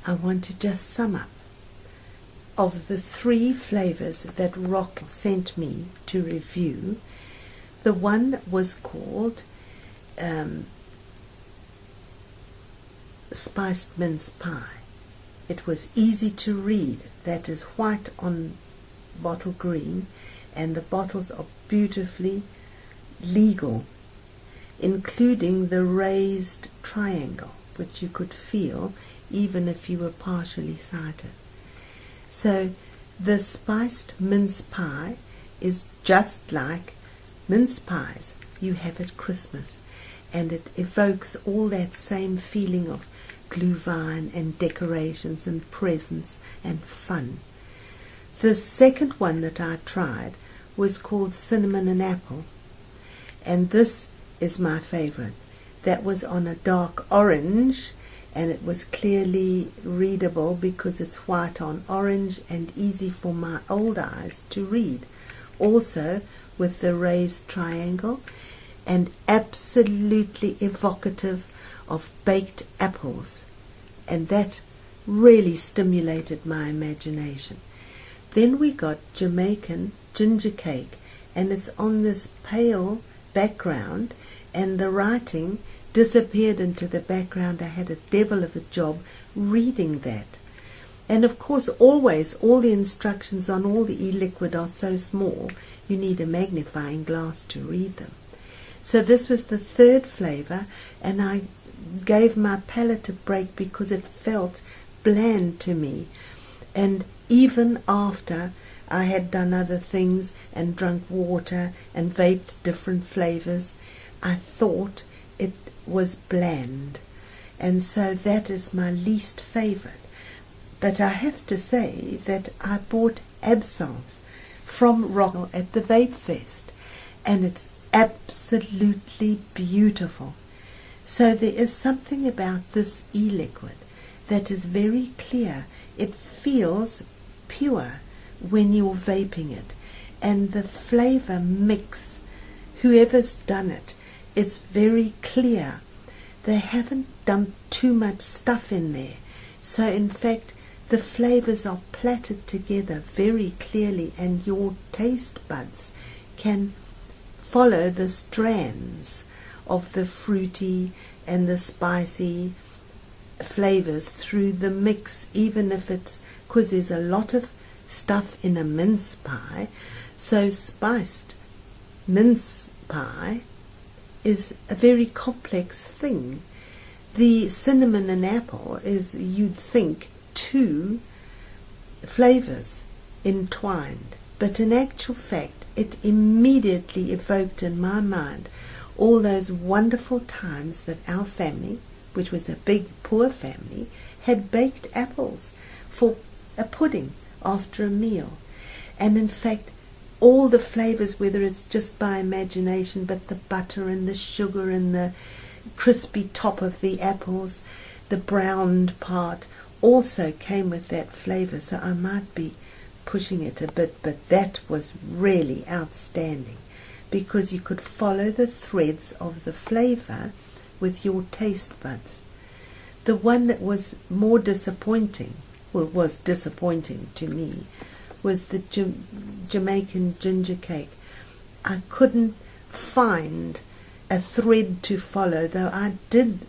I want to just sum up. Of the 3 flavors that Rock sent me to review, the one was called Spiced Mince Pie. It was easy to read. That is white on bottle green, and the bottles are beautifully legal, including the raised triangle, which you could feel even if you were partially sighted. So the spiced mince pie is just like mince pies you have at Christmas, and it evokes all that same feeling of glühwein and decorations and presents and fun. The second one that I tried was called Cinnamon and Apple, and this is my favorite. That was on a dark orange, and it was clearly readable because it's white on orange and easy for my old eyes to read. Also with the raised triangle, and absolutely evocative of baked apples, and that really stimulated my imagination. Then we got Jamaican ginger cake, and it's on this pale background, and the writing disappeared into the background. I had a devil of a job reading that. And of course, always, all the instructions on all the e-liquid are so small, you need a magnifying glass to read them. So this was the 3rd flavor, and I gave my palate a break because it felt bland to me. And even after I had done other things and drunk water and vaped different flavors, I thought it was bland. And so that is my least favorite. But I have to say that I bought Absinthe from Rock at the Vape Fest, and it's absolutely beautiful. So there is something about this e-liquid that is very clear. It feels pure when you're vaping it, and the flavor mix, whoever's done it, it's very clear. They haven't dumped too much stuff in there. So in fact, the flavors are plaited together very clearly, and your taste buds can follow the strands of the fruity and the spicy flavors through the mix, even if it's, because there's a lot of stuff in a mince pie. So spiced mince pie is a very complex thing. The cinnamon and apple is, you'd think, 2 flavors entwined, but in actual fact it immediately evoked in my mind all those wonderful times that our family, which was a big poor family, had baked apples for a pudding after a meal. And in fact all the flavors, whether it's just by imagination, but the butter and the sugar and the crispy top of the apples, the browned part, also came with that flavor. So I might be pushing it a bit, but that was really outstanding, because you could follow the threads of the flavor with your taste buds. The one that was more disappointing, well, was disappointing to me, was the Jamaican ginger cake. I couldn't find a thread to follow, though I did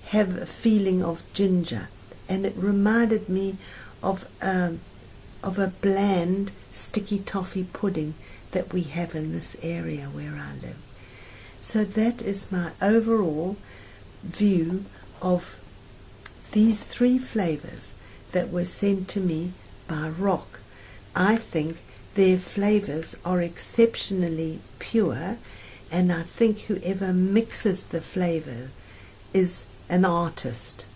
have a feeling of ginger, and it reminded me of a bland sticky toffee pudding that we have in this area where I live. So that is my overall view of these 3 flavors that were sent to me by Rock. I think their flavors are exceptionally pure, and I think whoever mixes the flavor is an artist,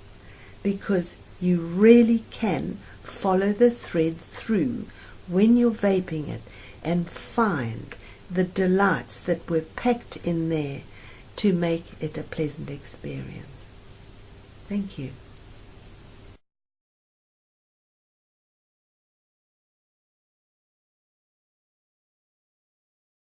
because you really can follow the thread through when you're vaping it and find the delights that were packed in there to make it a pleasant experience. Thank you.